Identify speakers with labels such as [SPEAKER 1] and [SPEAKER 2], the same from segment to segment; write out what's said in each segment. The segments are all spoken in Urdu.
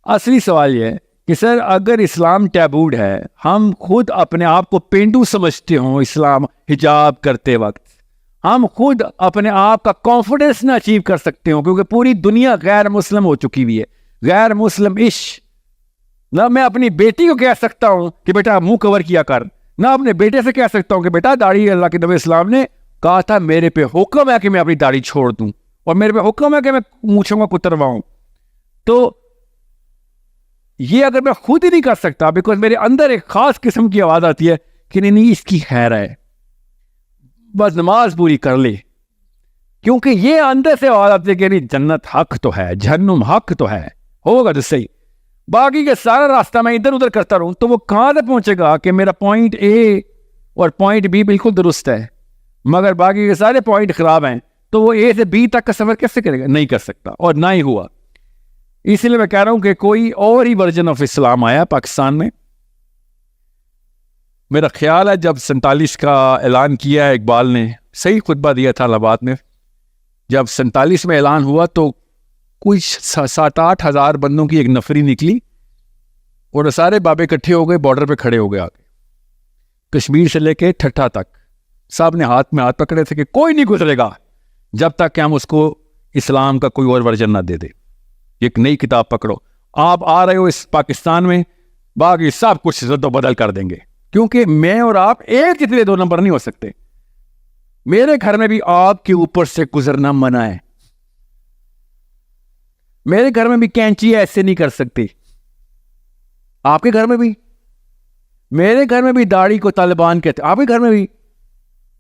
[SPEAKER 1] اصلی سوال یہ ہے کہ سر اگر اسلام ٹیبوڈ ہے، ہم خود اپنے آپ کو پینڈو سمجھتے ہوں اسلام حجاب کرتے وقت، ہم خود اپنے آپ کا کانفیڈنس نہ اچیو کر سکتے ہوں کیونکہ پوری دنیا غیر مسلم ہو چکی ہوئی ہے، غیر مسلم نہ میں اپنی بیٹی کو کہہ سکتا ہوں کہ بیٹا منہ کور کیا کر، نہ اپنے بیٹے سے کہہ سکتا ہوں کہ بیٹا داڑھی، اللہ کے نبی اسلام نے کہا تھا میرے پہ حکم ہے کہ میں اپنی داڑھی چھوڑ دوں اور میرے پہ حکم ہے کہ میں مونچھوں کو کترواؤں. تو یہ اگر میں خود ہی نہیں کر سکتا بیکاز میرے اندر ایک خاص قسم کی آواز آتی ہے کہ نہیں اس کی خیر ہے، بس نماز پوری کر لے، کیونکہ یہ اندر سے آواز آتی ہے کہ نہیں جنت حق تو ہے، جہنم حق تو ہے، ہوگا تو صحیح، باقی کا سارا راستہ میں ادھر ادھر کرتا رہوں تو وہ کہاں سے پہنچے گا کہ میرا پوائنٹ اے اور پوائنٹ بی بالکل درست ہے مگر باقی کے سارے پوائنٹ خراب ہیں، تو وہ اے سے بی تک کا سفر کیسے کرے گا؟ نہیں کر سکتا اور نہ ہی ہوا. اس لیے میں کہہ رہا ہوں کہ کوئی اور ہی ورژن آف اسلام آیا پاکستان میں. میرا خیال ہے جب 47 کا اعلان کیا ہے اقبال نے، صحیح خطبہ دیا تھا الہ آباد میں، جب 47 میں اعلان ہوا تو کچھ 7-8 ہزار بندوں کی ایک نفری نکلی اور سارے بابے اکٹھے ہو گئے، بارڈر پہ کھڑے ہو گئے آگے، کشمیر سے لے کے ٹھٹھا تک سب نے ہاتھ میں ہاتھ پکڑے تھے کہ کوئی نہیں گزرے گا جب تک کہ ہم اس کو اسلام کا کوئی اور ورژن نہ دے دے، ایک نئی کتاب پکڑو. آپ آ رہے ہو اس پاکستان میں، باقی سب کچھ رد و بدل کر دیں گے، کیونکہ میں اور آپ ایک جتنے 2 نمبر نہیں ہو سکتے. میرے گھر میں بھی آپ کے اوپر سے گزرنا منع ہے، میرے گھر میں بھی کینچی ایسے نہیں کر سکتی، آپ کے گھر میں بھی، میرے گھر میں بھی داڑھی کو طالبان کہتے، آپ کے گھر میں بھی،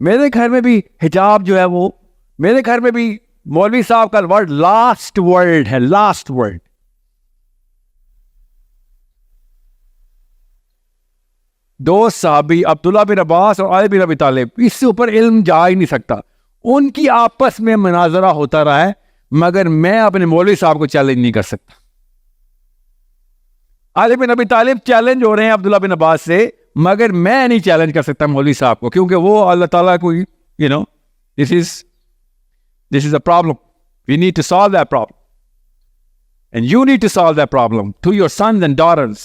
[SPEAKER 1] میرے گھر میں بھی حجاب جو ہے وہ، میرے گھر میں بھی مولوی صاحب کا ورڈ لاسٹ ورڈ ہے، لاسٹ ورڈ. دو صحابی عبداللہ بن عباس اور علی بن ابی طالب، اس سے اوپر علم جا ہی نہیں سکتا، ان کی آپس میں مناظرہ ہوتا رہا ہے مگر میں اپنے مولوی صاحب کو چیلنج نہیں کر سکتا. علی بن ابی طالب چیلنج ہو رہے ہیں عبداللہ بن عباس سے مگر میں نہیں چیلنج کر سکتا مولوی صاحب کو، کیونکہ وہ اللہ تعالیٰ کو this is a problem. We need to solve that problem. And you need to solve that problem to your sons and daughters.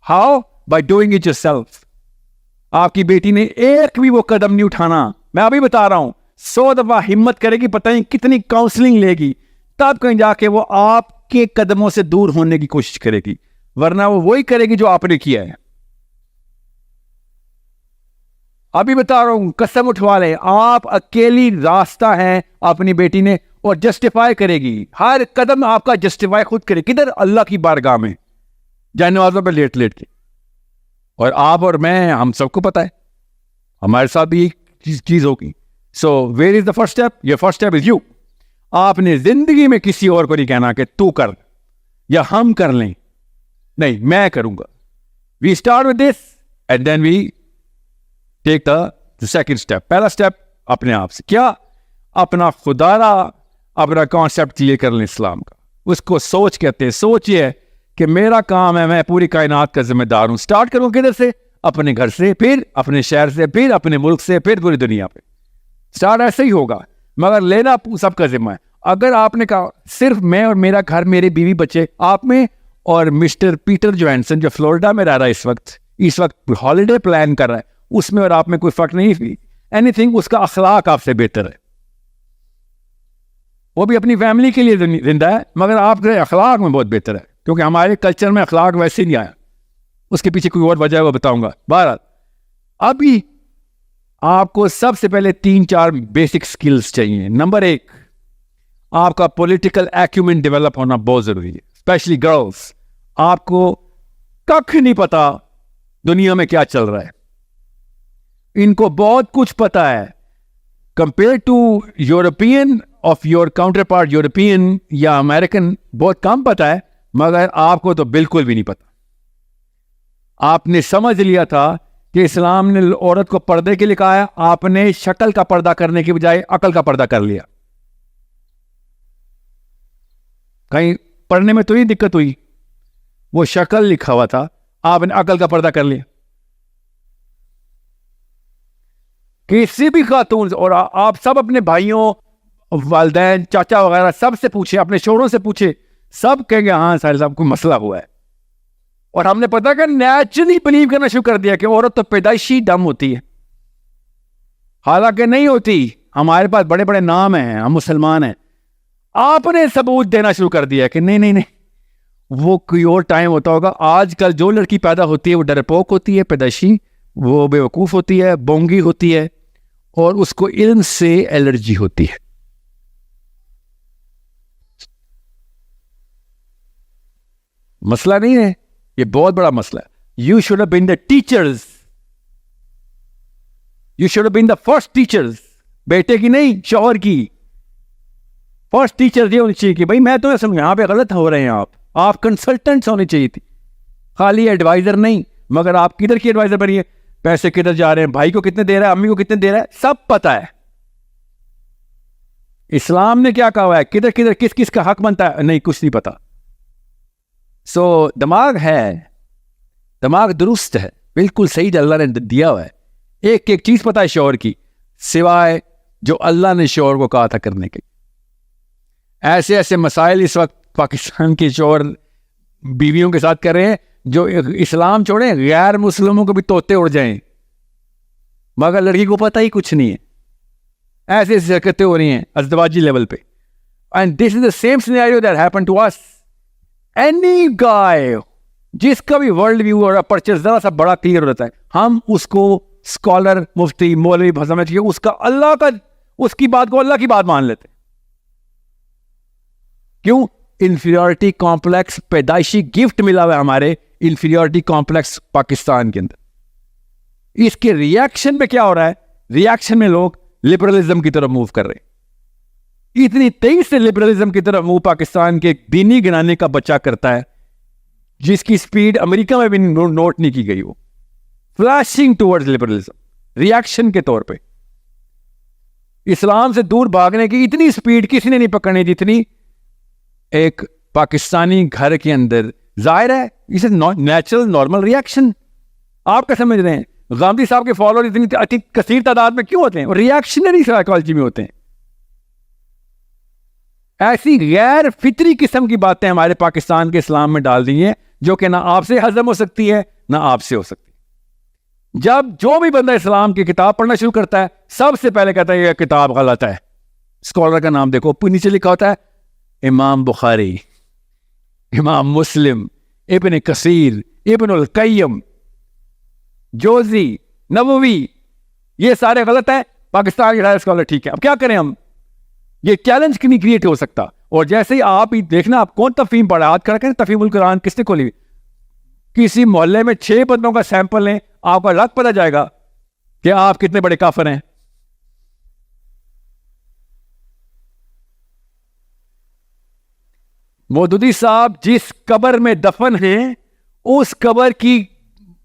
[SPEAKER 1] How? By doing it yourself. آپ کی بیٹی نے ایک بھی وہ قدم نہیں اٹھانا، میں ابھی بتا رہا ہوں، 100 دفعہ ہمت کرے گی، پتہ نہیں کتنی کاؤنسلنگ لے گی، تب کہیں جا کے وہ آپ کے قدموں سے دور ہونے کی کوشش کرے گی، ورنہ وہ وہی کرے گی جو آپ نے کیا ہے. ابھی بتا رہا ہوں، قسم اٹھوا لیں، آپ اکیلی راستہ ہے اپنی بیٹی نے، اور جسٹیفائی کرے گی، ہر قدم آپ کا جسٹیفائی خود کرے، کدھر؟ اللہ کی بارگاہ میں جائے نوازوں پہ لیٹ لیٹ کے. اور آپ اور میں، ہم سب کو پتا ہے ہمارے ساتھ بھی ایک چیز ہوگی. So where is the first step? یہ فرسٹ اسٹیپ از یو. آپ نے زندگی میں کسی اور کو نہیں کہنا کہ تو کر یا ہم کر لیں، نہیں، میں کروں گا. We start with this and then we take the second step. پہلا اسٹیپ اپنے آپ سے، کیا؟ اپنا خدا اپنا کانسیپٹ کلیئر کر لیں اسلام کا. اس کو سوچ کہتے ہیں. سوچ یہ ہے کہ میرا کام ہے، میں پوری کائنات کا ذمہ دار ہوں. سٹارٹ کروں کدھر سے؟ اپنے گھر سے، پھر اپنے شہر سے، پھر اپنے ملک سے، پھر پوری دنیا پہ. سٹارٹ ایسے ہی ہوگا مگر لینا سب کا ذمہ ہے. اگر آپ نے کہا صرف میں اور میرا گھر، میرے بیوی بچے، آپ میں اور مسٹر پیٹر جوہانسن جو فلوریڈا میں رہ رہا ہے اس وقت ہالیڈے پلان کر رہا ہے، اس میں اور آپ میں کوئی فرق نہیں. اینی تھنگ، اس کا اخلاق آپ سے بہتر ہے. وہ بھی اپنی فیملی کے لیے زندہ ہے مگر آپ کے اخلاق میں بہت بہتر ہے، کیونکہ ہمارے کلچر میں اخلاق ویسے نہیں آیا. اس کے پیچھے کوئی اور وجہ ہے، وہ بتاؤں گا. بہرحال ابھی آپ کو سب سے پہلے 3-4 بیسک سکلز چاہیے. نمبر 1، آپ کا پولیٹیکل ایکیومن ڈیولپ ہونا بہت ضروری ہے، اسپیشلی گرلز. آپ کو ککھ نہیں پتا دنیا میں کیا چل رہا ہے، ان کو بہت کچھ پتا ہے compare to European of your counter part, European یا امریکن بہت کم پتا ہے، مگر آپ کو تو بالکل بھی نہیں پتا. آپ نے سمجھ لیا تھا کہ اسلام نے عورت کو پردے کے لیے کہا ہے، آپ نے شکل کا پردہ کرنے کی بجائے عقل کا پردہ کر لیا. کہیں پڑھنے میں تو نہیں دقت ہوئی، وہ شکل لکھا ہوا تھا، آپ نے عقل کا پردہ کر لیا. کسی بھی خاتون، اور آپ سب اپنے بھائیوں، والدین، چاچا وغیرہ سب سے پوچھیں، اپنے شوہروں سے پوچھیں، سب کہیں گے ہاں ساحل صاحب کوئی مسئلہ ہوا ہے. اور ہم نے پتا کہ نیچرلی بلیو کرنا شروع کر دیا کہ عورت تو پیدائشی ڈم ہوتی ہے، حالانکہ نہیں ہوتی. ہمارے پاس بڑے بڑے نام ہیں، ہم مسلمان ہیں. آپ نے ثبوت دینا شروع کر دیا کہ نہیں نہیں نہیں، وہ کوئی اور ٹائم ہوتا ہوگا. آج کل جو لڑکی پیدا ہوتی ہے وہ ڈرپوک ہوتی ہے، پیدائشی، وہ بے وقوف ہوتی ہے، بونگی ہوتی ہے، اور اس کو علم سے الرجی ہوتی ہے. مسئلہ نہیں ہے، یہ بہت بڑا مسئلہ ہے. You should have been the teachers, you should have been the first teachers. بیٹے کی نہیں، شوہر کی فرسٹ ٹیچر یہ ہونی چاہیے کہ بھائی میں تمہیں سمجھا یہاں پہ غلط ہو رہے ہیں. آپ کنسلٹنٹس ہونے چاہیے تھی، خالی ایڈوائزر نہیں. مگر آپ کدھر کی ایڈوائزر بنیے؟ پیسے کدھر جا رہے ہیں، بھائی کو کتنے دے رہا ہے، امی کو کتنے دے رہا ہے، سب پتا ہے. اسلام نے کیا کہا ہوا ہے، کدھر کدھر کس کس کا حق بنتا ہے، نہیں، کچھ نہیں پتا. سو دماغ ہے، دماغ درست ہے، بالکل صحیح اللہ نے دیا ہوا ہے. ایک ایک چیز پتا ہے شوہر کی، سوائے جو اللہ نے شوہر کو کہا تھا کرنے کے. ایسے ایسے مسائل اس وقت پاکستان کے شوہر بیویوں کے ساتھ کر رہے ہیں جو اسلام چھوڑیں، غیر مسلموں کو بھی طوطے اڑ جائیں، مگر لڑکی کو پتہ ہی کچھ نہیں ہے. ایسے ایسی حرکتیں ہو رہی ہیں ازدواجی لیول پہ. And this is the same scenario that happen to us. Any guy جس کا بھی ورلڈ ویو اور اپرچر ذرا سا بڑا کلیئر ہوتا ہے، ہم اس کو اسکالر، مفتی، مولوی سمجھ کے اس کا اللہ کا، اس کی بات کو اللہ کی بات مان لیتے. کیوں؟ انفیریورٹی کمپلیکس پیدائشی گفٹ ملا ہوا ہے ہمارے، انفیریورٹی کمپلیکس پاکستان کے اندر. اس کے ریاکشن پہ کیا ہو رہا ہے؟ ریاکشن میں لوگ لبرلزم کی طرف موو کر رہے ہیں. اتنی تیز سے لبرلزم کی طرف موو پاکستان کے دینی گنانے کا بچہ کرتا ہے جس کی سپیڈ امریکہ میں بھی نوٹ نہیں کی گئی. وہ فلاشنگ ٹورڈز لبرلزم ریاکشن کے طور پہ. اسلام سے دور بھاگنے کی اتنی سپیڈ کسی نے نہیں پکڑنی جتنی ایک پاکستانی گھر کے اندر. ظاہر ہے اس نیچرل نارمل ریاکشن. آپ کیا سمجھ رہے ہیں گاندھی صاحب کے فالوور اتنی کثیر تعداد میں کیوں ہوتے ہیں؟ ریاکشنری سائیکالوجی میں ہوتے ہیں. ایسی غیر فطری قسم کی باتیں ہمارے پاکستان کے اسلام میں ڈال دی ہیں جو کہ نہ آپ سے ہضم ہو سکتی ہے نہ آپ سے ہو سکتی. جب جو بھی بندہ اسلام کی کتاب پڑھنا شروع کرتا ہے سب سے پہلے کہتا ہے یہ کتاب غلط ہے. اسکالر کا نام دیکھو، نیچے لکھا ہوتا ہے امام بخاری، امام مسلم، ابن کثیر، ابن القیم، جوزی، نووی، یہ سارے غلط ہیں. پاکستان کے اسکالر ٹھیک ہے. اب کیا کریں ہم؟ یہ چیلنج نہیں کریٹ ہو سکتا. اور جیسے ہی آپ ہی دیکھنا، آپ کون تفہیم پڑھا، ہاتھ کھڑا کریں، تفہیم القرآن کس نے کھولی؟ کسی محلے میں 6 بندوں کا سیمپل لیں، آپ کا لگ پتا جائے گا کہ آپ کتنے بڑے کافر ہیں. مودودی صاحب جس قبر میں دفن ہیں اس قبر کی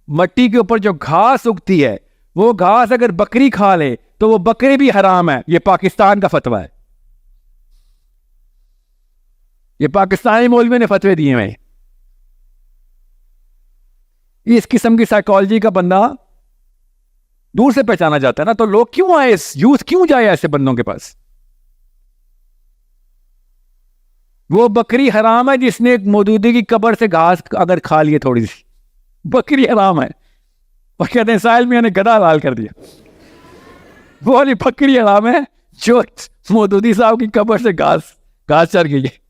[SPEAKER 1] مٹی کے اوپر جو گھاس اگتی ہے، وہ گھاس اگر بکری کھا لے تو وہ بکری بھی حرام ہے. یہ پاکستان کا فتویٰ ہے، یہ پاکستانی مولوی نے فتوے دیے ہیں. اس قسم کی سائیکالوجی کا بندہ دور سے پہچانا جاتا ہے نا. تو لوگ کیوں آئے، یوتھ کیوں جائے ایسے بندوں کے پاس؟ وہ بکری حرام ہے جس نے ایک مودودی کی قبر سے گھاس اگر کھا لیے تھوڑی سی، بکری حرام ہے. اور کہتے ہیں ساحل میاں نے گدھا حلال کر دیا. وہ والی بکری حرام ہے جو مودودی صاحب کی قبر سے گھاس چر گئی ہے.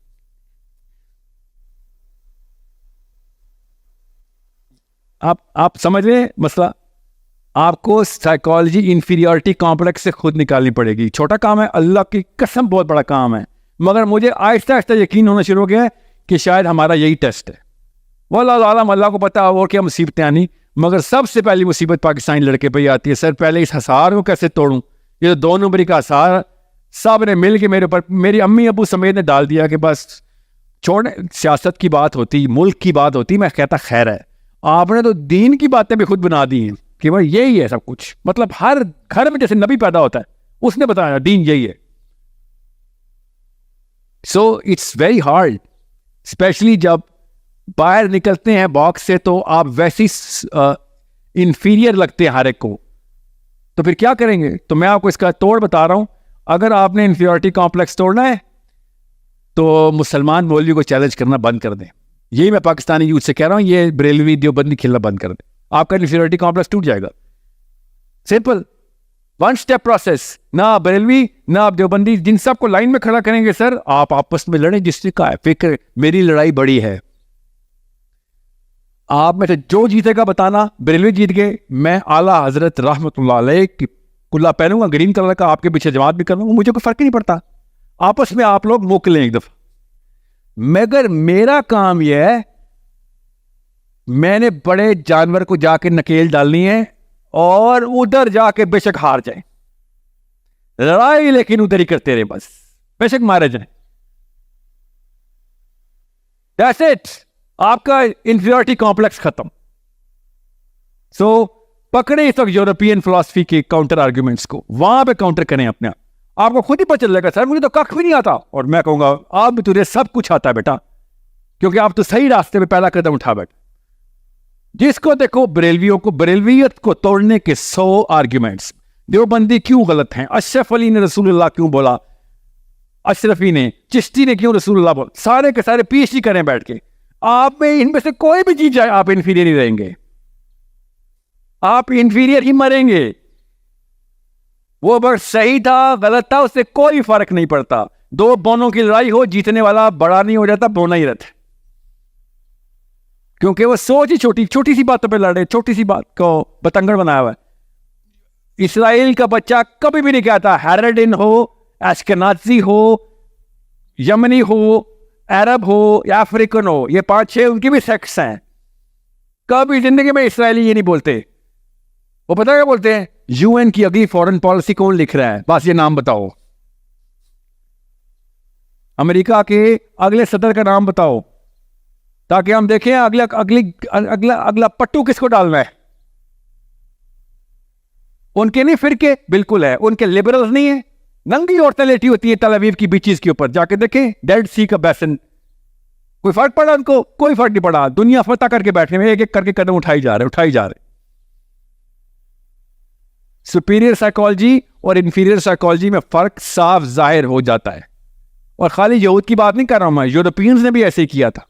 [SPEAKER 1] آپ سمجھ رہے ہیں مسئلہ؟ آپ کو سائیکالوجی انفیریورٹی کمپلیکس سے خود نکالنی پڑے گی. چھوٹا کام ہے، اللہ کی قسم بہت بڑا کام ہے. مگر مجھے آہستہ آہستہ یقین ہونا شروع ہو گیا ہے کہ شاید ہمارا یہی ٹیسٹ ہے. واللہ عالم، اللہ کو پتا اور کیا مصیبتیں آنی. مگر سب سے پہلی مصیبت پاکستانی لڑکے پہ ہی آتی ہے. سر پہلے اس حصار کو کیسے توڑوں؟ یہ تو 2 نمبری کا حصار سب نے مل کے میرے اوپر، میری امی ابو سمیت نے ڈال دیا کہ بس چھوڑ. سیاست کی بات ہوتی، ملک کی بات ہوتی، میں کہتا خیر ہے. آپ نے تو دین کی باتیں بھی خود بنا دی ہیں کہ بھائی یہی ہے سب کچھ. مطلب ہر گھر میں جیسے نبی پیدا ہوتا ہے اس نے بتایا دین یہی ہے. So it's very hard, especially جب باہر نکلتے ہیں باکس سے تو آپ ویسی انفیریئر لگتے ہیں ہر ایک کو. تو پھر کیا کریں گے؟ تو میں آپ کو اس کا توڑ بتا رہا ہوں. اگر آپ نے انفیریورٹی کمپلیکس توڑنا ہے تو مسلمان مولوی کو چیلنج کرنا بند کر دیں. یہی میں پاکستانی یوتھ سے کہہ رہا ہوں, یہ بریلوی دیوبندی کھیلنا بند کر دیں, آپ کا انفیریٹی کمپلیکس ٹوٹ جائے گا. Simple one step process. نہ آپ بریلوی نہ آپ دیوبندی, جن سب کو لائن میں کھڑا کریں گے سر, آپ آپس میں لڑیں, جس سے کا ہے فکر میری لڑائی بڑی ہے. آپ میں سے جو جیتے گا بتانا, بریلوی جیت گئے, میں اعلیٰ حضرت رحمت اللہ علیہ کی کلا پہنوں گا گرین کلر کا, آپ کے پیچھے جماعت بھی کروں گا, مجھے کوئی فرق ہی نہیں پڑتا. آپس میں آپ لوگ موک لیں ایک دفعہ. مگر میرا کام یہ ہے, میں نے بڑے جانور کو جا کے نکیل ڈالنی ہے اور ادھر جا کے بے شک ہار جائیں, لڑائی لیکن ادھر ہی کرتے رہے, بس بے شک مارے جائیں. That's it. آپ کا انفیریٹی کمپلیکس ختم. سو پکڑے اس وقت یورپین فلسفی کے کاؤنٹر آرگیومنٹس کو, وہاں پہ کاؤنٹر کریں اپنے آپ کو خود ہی پتہ چل جائے گا سر مجھے تو کخ بھی نہیں آتا, اور میں کہوں گا آپ بھی تجھے سب کچھ آتا ہے بیٹا, کیونکہ آپ تو صحیح راستے پہ پہلا قدم اٹھا بیٹھے. جس کو دیکھو بریلویوں کو, بریلویت کو توڑنے کے 100 آرگیومنٹس. دیوبندی کیوں غلط ہیں, اشرف علی نے رسول اللہ کیوں بولا, اشرفی نے, چشتی نے کیوں رسول اللہ بولا, سارے کے سارے PhD کریں بیٹھ کے. آپ میں ان میں سے کوئی بھی چیز جائے آپ انفیریئر ہی رہیں گے, آپ انفیریئر ہی مریں گے. وہ بس صحیح تھا غلط تھا اس سے کوئی فرق نہیں پڑتا. 2 بونوں کی لڑائی ہو, جیتنے والا بڑا نہیں ہو جاتا, بونا ہی رہتا, کیونکہ وہ سوچ ہی چھوٹی سی باتوں پہ لڑے, چھوٹی سی بات کو بتنگڑ بنایا ہوا ہے. اسرائیل کا بچہ کبھی بھی نہیں کہتا ہیرڈن ہو, ایشکنازی ہو, یمنی ہو, عرب ہو یا افریقن ہو, یہ 5-6 ان کی بھی سیکٹس ہیں, کبھی زندگی میں اسرائیلی یہ نہیں بولتے. وہ پتہ کیا بولتے ہیں, UN کی اگلی فورن پالیسی کون لکھ رہا ہے, بس یہ نام بتاؤ. امریکہ کے اگلے صدر کا نام بتاؤ, تاکہ ہم دیکھیں اگلا پٹو کس کو ڈالنا ہے. ان کے نہیں فرقے بالکل ہے, ان کے لبرلز نہیں ہیں, ننگی عورتیں لیٹی ہوتی ہیں تل اویو کی بیچز کے اوپر, جا کے دیکھیں ڈیڈ سی کا بیسن. کوئی فرق پڑا ان کو, کوئی فرق نہیں پڑا. دنیا فتح کر کے بیٹھے ہوئے, ایک ایک کر کے قدم اٹھائی جا رہے. سپیریئر سائیکالوجی اور انفیریئر سائیکالوجی میں فرق صاف ظاہر ہو جاتا ہے. اور خالی یہود کی بات نہیں کر رہا ہوں میں, یورپینز نے بھی ایسے ہی کیا تھا.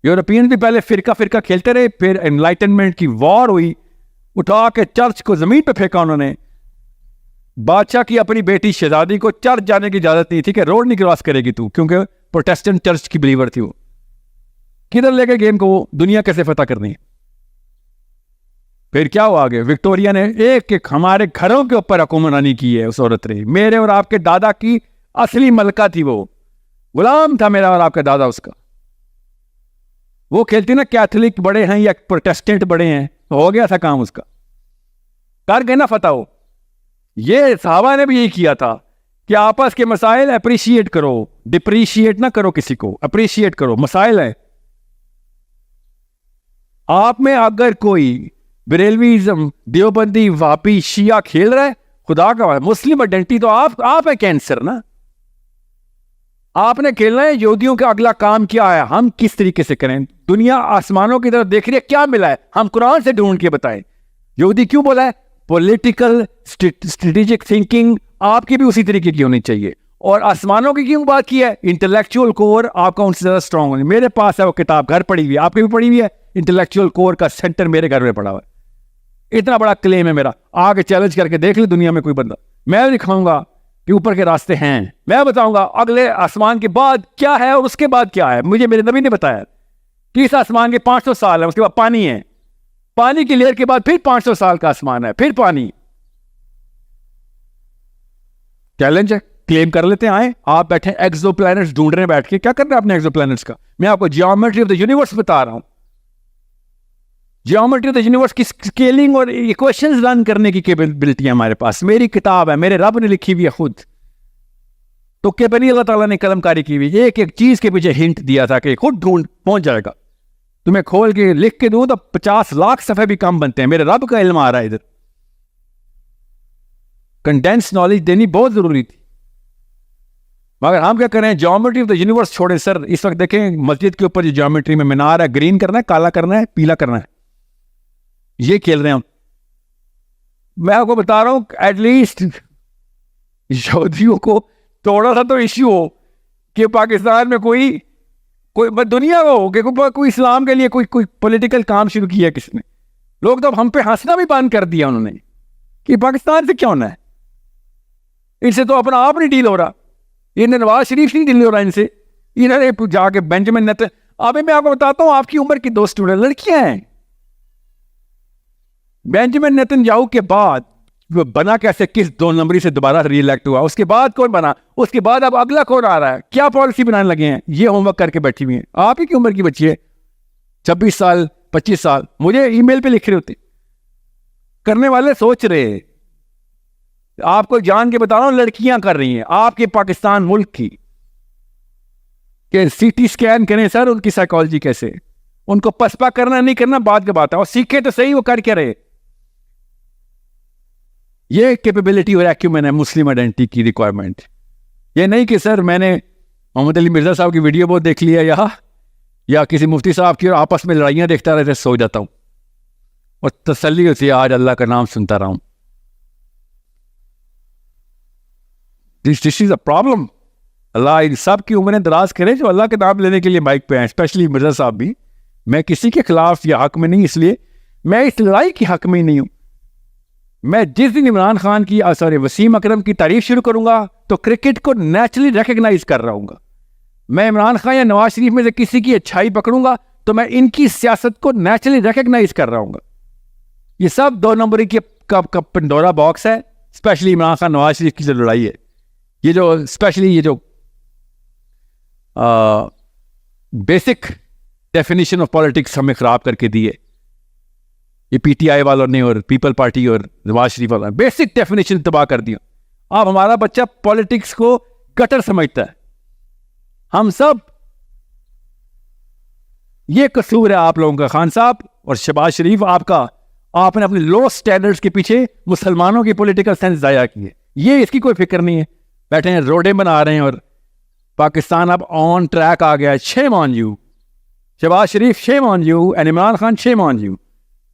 [SPEAKER 1] یورپین بھی پہلے فرقہ کھیلتے رہے, پھر انلائٹنمنٹ کی وار ہوئی, اٹھا کے چرچ کو زمین پہ پھینکا انہوں نے. بادشاہ کی اپنی بیٹی شہزادی کو چرچ جانے کی اجازت نہیں تھی کہ روڈ نہیں کراس کرے گی تو, کیونکہ پروٹیسٹنٹ چرچ کی بلیور تھی. وہ کدھر لے گئے گیم کو, وہ دنیا کیسے فتح کرنی ہے. پھر کیا ہوا آگے, وکٹوریا نے ایک ایک ہمارے گھروں کے اوپر حکمرانی کی ہے اس عورت نے. میرے اور آپ کے دادا کی اصلی ملکہ تھی, وہ غلام تھا میرا اور آپ کا دادا اس کا. وہ کھیلتی نا کیتھولک بڑے ہیں یا پروٹیسٹنٹ بڑے ہیں, ہو گیا تھا کام اس کا, کر گئے نا فتح. ہو یہ صحابہ نے بھی یہی کیا تھا کہ آپس کے مسائل اپریشیٹ کرو, ڈپریشیٹ نہ کرو کسی کو, اپریشیٹ کرو. مسائل ہے آپ میں, اگر کوئی بریلویزم, دیوبندی, وہابی, شیعہ کھیل رہا ہے, خدا کا مسلم آئیڈینٹی تو آپ ہے کینسر نا. آپ نے کھیلنا ہے. یہودیوں کا اگلا کام کیا ہے, ہم کس طریقے سے کریں. دنیا آسمانوں کی طرف دیکھ رہی ہے, کیا ملا ہے, ہم قرآن سے ڈھونڈ کے بتائیں. یہودی کیوں بولا ہے, پولیٹیکل اسٹریٹجک تھنکنگ آپ کی بھی اسی طریقے کی ہونی چاہیے. اور آسمانوں کی کیوں بات کی ہے, انٹلیکچوئل کور آپ کا ان سے زیادہ اسٹرانگ ہونی. میرے پاس ہے وہ کتاب, گھر پڑی ہوئی ہے, آپ کی بھی پڑھی ہوئی ہے. انٹلیکچوئل کور کا سینٹر میرے گھر میں پڑا ہوا ہے. اتنا بڑا کلیم ہے میرا, آگے چیلنج کر کے دیکھ لے دنیا میں کوئی بندہ. میں دکھاؤں گا کہ اوپر کے راستے ہیں, میں بتاؤں گا اگلے آسمان کے بعد کیا ہے اور اس کے بعد کیا ہے. مجھے میرے نبی نے بتایا کہ اس آسمان کے 500 سال ہے, اس کے بعد پانی ہے, پانی کی لیئر کے بعد پھر 500 سال کا آسمان ہے, پھر پانی. چیلنج ہے, کلیم کر لیتے ہیں. آئیں آپ بیٹھے ایکزو پلانٹس ڈھونڈ رہے ہیں بیٹھ کے, کیا کر رہے ہیں اپنے ایکزو پلانٹس کا. میں آپ کو جیومیٹری آف دا یونیورس بتا رہا ہوں. جیومیٹری آف دا یونیورس کی اسکیلنگ اور ایکویشنز رن کرنے کی کیپیبلٹی ہے ہمارے پاس. میری کتاب ہے, میرے رب نے لکھی ہوئی ہے خود, تو کہ بنی اللہ تعالیٰ نے قلم کاری کی ہوئی. ایک ایک چیز کے پیچھے ہنٹ دیا تھا کہ خود ڈھونڈ پہنچ جائے گا. تمہیں کھول کے لکھ کے دوں تو 50 لاکھ صفحے بھی کم بنتے ہیں. میرے رب کا علم آ رہا ہے ادھر. کنڈینس نالج دینی بہت ضروری تھی, مگر ہم کیا کریں, جیومیٹری آف دا یونیورس چھوڑے. سر اس وقت دیکھیں مسجد کے اوپر جو جیومیٹری میں مینار ہے, گرین کرنا ہے, کالا کرنا ہے, پیلا کرنا ہے, یہ کھیل رہے ہیں ہم. میں آپ کو بتا رہا ہوں ایٹ لیسٹ یہودیوں کو تھوڑا سا تو ایشو ہو کہ پاکستان میں کوئی کوئی دنیا کو ہو کہ کوئی اسلام کے لیے کوئی پولیٹیکل کام شروع کیا کس نے. لوگ تو ہم پہ ہنسنا بھی بند کر دیا انہوں نے کہ پاکستان سے کیا ہونا ہے, ان سے تو اپنا آپ نہیں ڈیل ہو رہا, یہ نواز شریف نہیں ڈیل ہو رہا ان سے. انہوں نے جا کے بینجامن ابھی میں آپ کو بتاتا ہوں, آپ کی عمر کی 2 اسٹوڈنٹ لڑکیاں ہیں. بینجامن نیتن یاہو کے بعد بنا کیسے, کس 2 نمبری سے دوبارہ ری الیکٹ ہوا, اس کے بعد کون بنا, اس کے بعد اب اگلا کون آ رہا ہے, کیا پالیسی بنانے لگے ہیں, یہ ہوم ورک کر کے بیٹھی ہوئی ہیں. آپ ہی کی عمر کی بچی ہے, 26 سال 25 سال, مجھے ای میل پہ لکھ رہے ہوتے. کرنے والے سوچ رہے, آپ کو جان کے بتا رہا ہوں, لڑکیاں کر رہی ہیں آپ کے پاکستان ملک کی, کہ سی ٹی اسکین کریں سر ان کی سائیکالوجی کیسے, ان کو پسپا کرنا نہیں کرنا بعد کی بات ہے, اور سیکھے تو صحیح وہ کر کے رہے. یہ کیپیبلٹی اور ایکیومن ہے مسلم آئیڈینٹی کی ریکوائرمنٹ. یہ نہیں کہ سر میں نے محمد علی مرزا صاحب کی ویڈیو بہت دیکھ لیا یا کسی مفتی صاحب کی اور آپس میں لڑائیاں دیکھتا رہتے سو جاتا ہوں, اور تسلی ہوتی ہے آج اللہ کا نام سنتا رہا ہوں. دس از اے پرابلم. اللہ ان سب کی عمریں دراز کرے جو اللہ کے نام لینے کے لیے مائک پہ ہیں, اسپیشلی مرزا صاحب بھی. میں کسی کے خلاف یا حق میں نہیں, اس لیے میں اس لڑائی کی حق میں ہی نہیں ہوں. میں جس دن عمران خان کی وسیم اکرم کی تعریف شروع کروں گا تو کرکٹ کو نیچرلی ریکگنائز کر رہا ہوں گا. میں عمران خان یا نواز شریف میں سے کسی کی اچھائی پکڑوں گا تو میں ان کی سیاست کو نیچرلی ریکگنائز کر رہا ہوں گا. یہ سب 2 نمبری کی پنڈورا باکس ہے, اسپیشلی عمران خان نواز شریف کی جو لڑائی ہے, یہ جو اسپیشلی یہ جو بیسک ڈیفینیشن آف پالیٹکس ہمیں خراب کر کے دی ہے یہ پی ٹی آئی والوں نے اور پیپل پارٹی اور نواز شریف والوں نے, بیسک ڈیفینیشن تباہ کر دیا. اب ہمارا بچہ پالیٹکس کو گٹر سمجھتا ہے. ہم سب, یہ قصور ہے آپ لوگوں کا, خان صاحب اور شہباز شریف, آپ نے اپنے لو سٹینڈرڈز کے پیچھے مسلمانوں کی پولیٹیکل سینس ضائع کی ہے. یہ اس کی کوئی فکر نہیں ہے, بیٹھے ہیں روڈیں بنا رہے ہیں اور پاکستان اب آن ٹریک آ گیا ہے. Shame on you Shehbaz Sharif, shame on you, and Imran Khan, shame on you.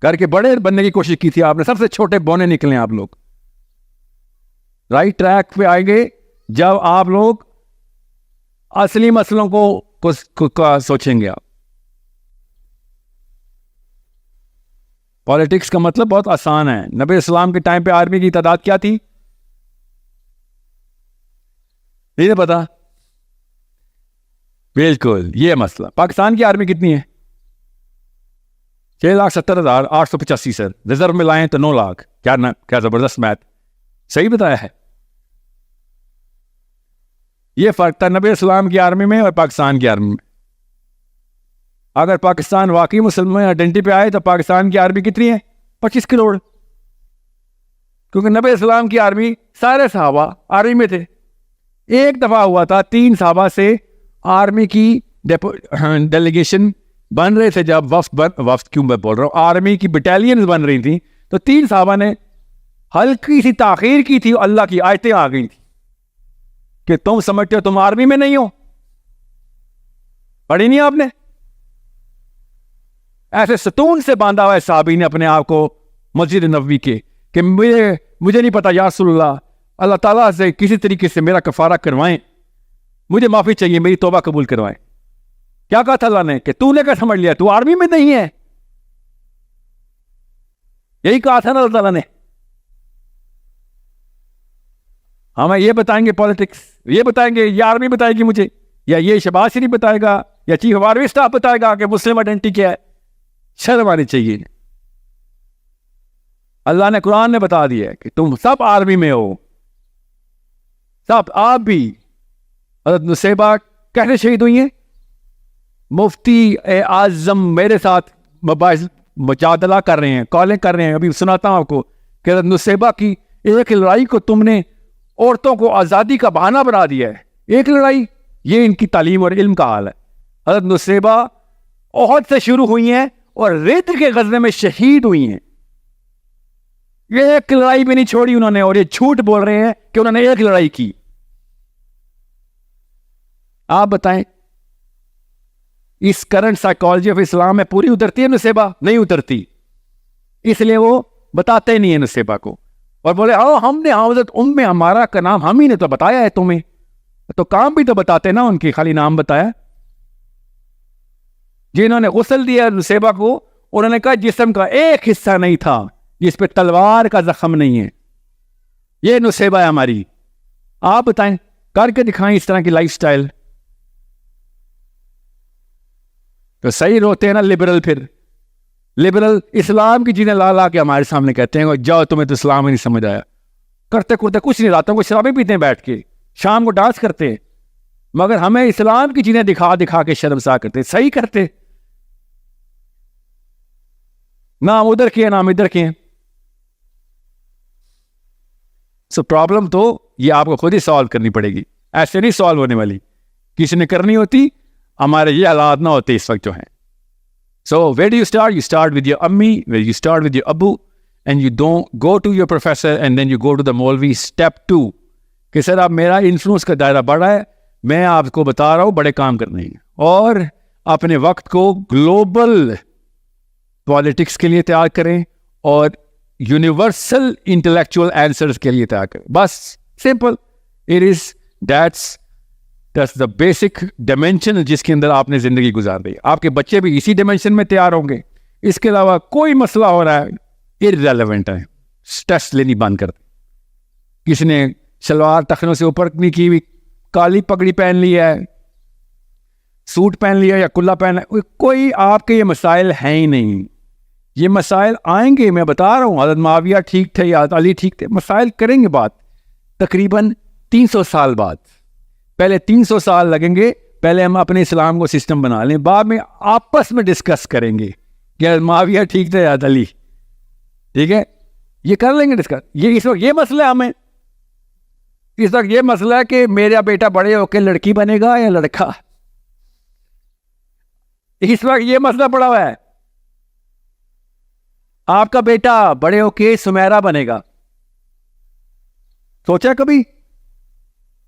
[SPEAKER 1] کر کے بڑے بننے کی کوشش کی تھی آپ نے, سب سے چھوٹے بونے نکلے آپ لوگ. رائٹ ٹریک پہ آئیں گے جب آپ لوگ اصلی مسئلوں کو سوچیں گے. آپ پالیٹکس کا مطلب بہت آسان ہے. نبی اسلام کے ٹائم پہ آرمی کی تعداد کیا تھی, نہیں پتا؟ بالکل یہ مسئلہ. پاکستان کی آرمی کتنی ہے؟ 6,70,885 سر. ریزرو میں لائیں تو 9 لاکھ. کیا زبردست میتھ, صحیح بتایا ہے. یہ فرق تھا نبی اسلام کی آرمی میں اور پاکستان کی آرمی میں. اگر پاکستان واقعی مسلمان آئیڈینٹی پہ آئے تو پاکستان کی آرمی کتنی ہے؟ 25 کروڑ. کیونکہ نبی اسلام کی آرمی سارے صحابہ آرمی میں تھے. ایک دفعہ ہوا تھا 3 صحابہ سے آرمی کی ڈیلیگیشن بن رہے تھے, جب وفد کیوں میں بول رہا ہوں, آرمی کی بٹالینز بن رہی تھیں, تو 3 صحابہ نے ہلکی سی تاخیر کی تھی, اللہ کی آیتیں آ گئی تھی کہ تم سمجھتے ہو تم آرمی میں نہیں ہو. پڑھی نہیں آپ نے؟ ایسے ستون سے باندھا ہوا ہے صحابی نے اپنے آپ کو مسجد نبوی کے, کہ مجھے نہیں پتا یا رسول اللہ, اللہ تعالیٰ سے کسی طریقے سے میرا کفارہ کروائیں, مجھے معافی چاہیے, میری توبہ قبول کروائیں. کیا کہا تھا اللہ نے کہ تو نے کیا سمجھ لیا, تو آرمی میں نہیں ہے؟ یہی کہا تھا نا اللہ تعالیٰ نے. ہمیں یہ بتائیں گے پالیٹکس, یہ بتائیں گے, یہ آرمی بتائے گی مجھے, یا یہ شہباز شریف بتائے گا, یا چیف آف آرمی اسٹاف بتائے گا کہ مسلم آئیڈینٹی کیا ہے. شرم آنی چاہیے. اللہ نے قرآن نے بتا دیا ہے کہ تم سب آرمی میں ہو, سب. آپ بھی حضرت نصیبہ کیسے شہید ہوئی ہیں؟ مفتی اعظم میرے ساتھ مجادلہ کر رہے ہیں, کالیں کر رہے ہیں, ابھی سناتا ہوں آپ کو, کہ حضرت نصیبہ کی ایک لڑائی کو تم نے عورتوں کو آزادی کا بہانہ بنا دیا ہے. ایک لڑائی, یہ ان کی تعلیم اور علم کا حال ہے. حضرت نصیبہ احد سے شروع ہوئی ہیں اور ریت کے غزوے میں شہید ہوئی ہیں. یہ ایک لڑائی بھی نہیں چھوڑی انہوں نے, اور یہ جھوٹ بول رہے ہیں کہ انہوں نے ایک لڑائی کی. آپ بتائیں اس کرنٹ سائیکالوجی آف اسلام میں پوری اترتی ہے نصیبہ؟ نہیں اترتی. اس لیے وہ بتاتے نہیں ہیں نصیبہ کو, اور بولے ہم نے حضرت ہمارا کا نام ہم ہی نے تو بتایا ہے تمہیں, تو کام بھی تو بتاتے نا ان کی, خالی نام بتایا. جنہوں نے غسل دیا نسیبہ کو، انہوں نے کہا جسم کا ایک حصہ نہیں تھا جس پہ تلوار کا زخم نہیں ہے، یہ نسیبہ ہے ہماری. آپ بتائیں، کر کے دکھائیں اس طرح کی لائف سٹائل. تو صحیح روتے ہیں نا لبرل. پھر لبرل اسلام کی چیزیں لا لا کے ہمارے سامنے کہتے ہیں جاؤ تمہیں تو اسلام ہی نہیں سمجھ آیا. کرتے کرتے کچھ نہیں، راتوں کو شرابیں پیتے ہیں بیٹھ کے، شام کو ڈانس کرتے ہیں، مگر ہمیں اسلام کی چیزیں دکھا دکھا کے شرمسار کرتے ہیں. صحیح کرتے، نہ ہم ادھر کے نہ ہم ادھر کے. سو پرابلم تو یہ آپ کو خود ہی سالو کرنی پڑے گی، ایسے نہیں سالو ہونے والی. کسی نے کرنی ہوتی، ہمارے یہ حالات نہ ہوتے اس وقت جو ہیں. So where do you start? You start with your امی، یو اسٹارٹ ود یور ابو، and you don't go to your professor and then you go to the مولوی. اسٹیپ 2 کہ سر اب میرا انفلوئنس کا دائرہ بڑا ہے، میں آپ کو بتا رہا ہوں بڑے کام کرنے ہیں، اور اپنے وقت کو گلوبل پالیٹکس کے لیے تیار کریں اور یونیورسل انٹلیکچوئل آنسرز کے لیے تیار کریں. بس simple it is. That's the basic dimension جس کے اندر آپ نے زندگی گزار دی. آپ کے بچے بھی اسی ڈائمینشن میں تیار ہوں گے. اس کے علاوہ کوئی مسئلہ ہو رہا ہے ارریلیونٹ ہے. اسٹریس لینی بند کر دیں. کسی نے شلوار ٹخنوں سے اوپر نہیں کی ہوئی، کالی پگڑی پہن لی ہے، سوٹ پہن لیا یا کلا پہن لیا، کوئی آپ کے یہ مسائل ہیں ہی نہیں. یہ مسائل آئیں گے، میں بتا رہا ہوں. حضرت معاویہ ٹھیک تھے یا علی ٹھیک تھے، مسائل کریں گے بات تقریباً 300 سال بعد. پہلے 300 سال لگیں گے، پہلے ہم اپنے اسلام کو سسٹم بنا لیں، بعد میں آپس میں ڈسکس کریں گے کہ حضرت معاویہ ٹھیک تھے یا علی. ٹھیک ہے، یہ کر لیں گے ڈسکس. یہ اس وقت یہ مسئلہ ہے ہمیں، اس وقت یہ مسئلہ ہے کہ میرا بیٹا بڑے ہو کے لڑکی بنے گا یا لڑکا. اس وقت یہ مسئلہ پڑا ہوا ہے. آپ کا بیٹا بڑے ہو کے سمیرا بنے گا. سوچا کبھی؟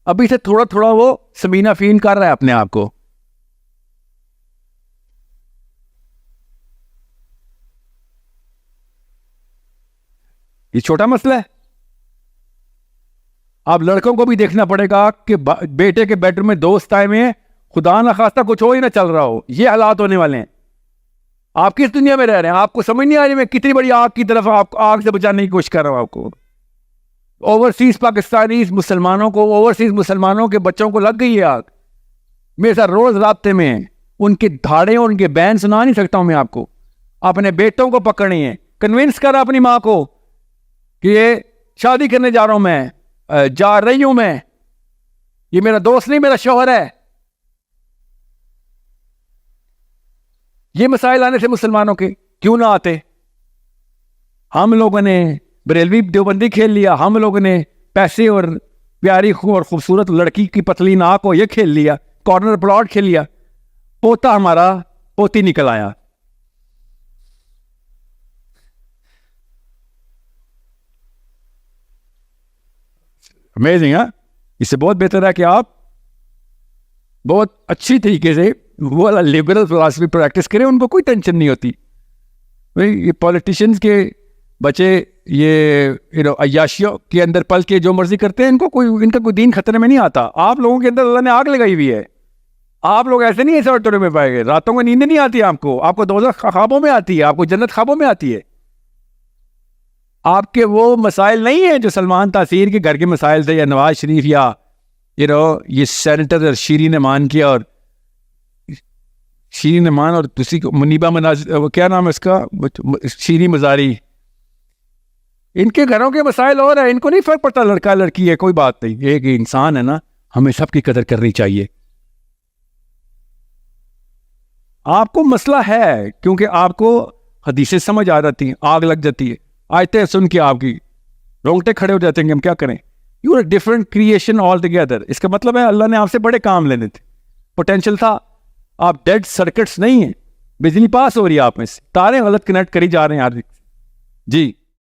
[SPEAKER 1] ابھی سے تھوڑا تھوڑا وہ سمینہ فین کر رہا ہے اپنے آپ کو. یہ چھوٹا مسئلہ ہے. اب لڑکوں کو بھی دیکھنا پڑے گا کہ بیٹے کے بیڈ روم میں دوست آئے ہوئے ہیں، خدا نہ خواستہ کچھ ہو ہی نہ چل رہا ہو. یہ حالات ہونے والے ہیں. آپ کس دنیا میں رہ رہے ہیں؟ آپ کو سمجھ نہیں آ رہی میں کتنی بڑی آگ کی طرف آپ آگ سے بچانے کی کوشش کر رہا ہوں. آپ کو اوورسیز پاکستانی مسلمانوں کو، اوورسیز مسلمانوں کے بچوں کو لگ گئی ہے آگ. میرے ساتھ روز رابطے میں ہیں، ان کے دھاڑے اور ان کے بین سنا نہیں سکتا ہوں میں آپ کو. اپنے بیٹوں کو پکڑنی ہے، کنونس کر اپنی ماں کو کہ یہ شادی کرنے جا رہا ہوں، میں جا رہی ہوں، میں یہ میرا دوست نہیں، میرا شوہر ہے. یہ مسائل آنے سے مسلمانوں کے کیوں نہ آتے؟ ہم لوگوں نے بریلوی دیوبندی کھیل لیا، ہم لوگوں نے پیسے اور پیاری اور خوبصورت لڑکی کی پتلی ناک کو یہ کھیل لیا، کارنر پلاٹ کھیل لیا. پوتا ہمارا پوتی نکل آیا. امیزنگ. ہاں، اس سے بہت بہتر ہے کہ آپ بہت اچھی طریقے سے وہ لبرل فلاسفی پریکٹس کریں. ان کو کوئی ٹینشن نہیں ہوتی. یہ پولیٹیشنز کے بچے یہ عیاشیوں کے اندر پل کے جو مرضی کرتے ہیں، ان کا کوئی دین خطرے میں نہیں آتا. آپ لوگوں کے اندر اللہ نے آگ لگائی ہوئی ہے. آپ لوگ ایسے نہیں ایسے اٹھوڑے میں پائے گئے. راتوں کو نیند نہیں آتی آپ کو دوزخ خوابوں میں آتی ہے، آپ کو جنت خوابوں میں آتی ہے. آپ کے وہ مسائل نہیں ہیں جو سلمان تاثیر کے گھر کے مسائل تھے، یا نواز شریف، یا یہ سینیٹر شیرین امان کی، اور شیرین امان اور دوسری منیبہ کیا نام ہے اس کا، شیرین مزاری. ان کے گھروں کے مسائل اور ہیں. ان کو نہیں فرق پڑتا لڑکا لڑکی ہے، کوئی بات نہیں. ایک انسان ہے نا، ہمیں سب کی قدر کرنی چاہیے. آپ کو مسئلہ ہے کیونکہ آپ کو حدیثیں سمجھ آ جاتی ہیں، آگ لگ جاتی ہے. آیتیں سن کے آپ کی رونگٹے کھڑے ہو جاتے ہیں کہ ہم کیا کریں. You are different creation all together. اس کا مطلب ہے اللہ نے آپ سے بڑے کام لینے تھے، پوٹینشیل تھا. آپ ڈیڈ سرکٹس نہیں ہیں، بجلی پاس ہو رہی ہے آپ میں سے، تاریں غلط کنیکٹ کری جا رہے ہیں. جی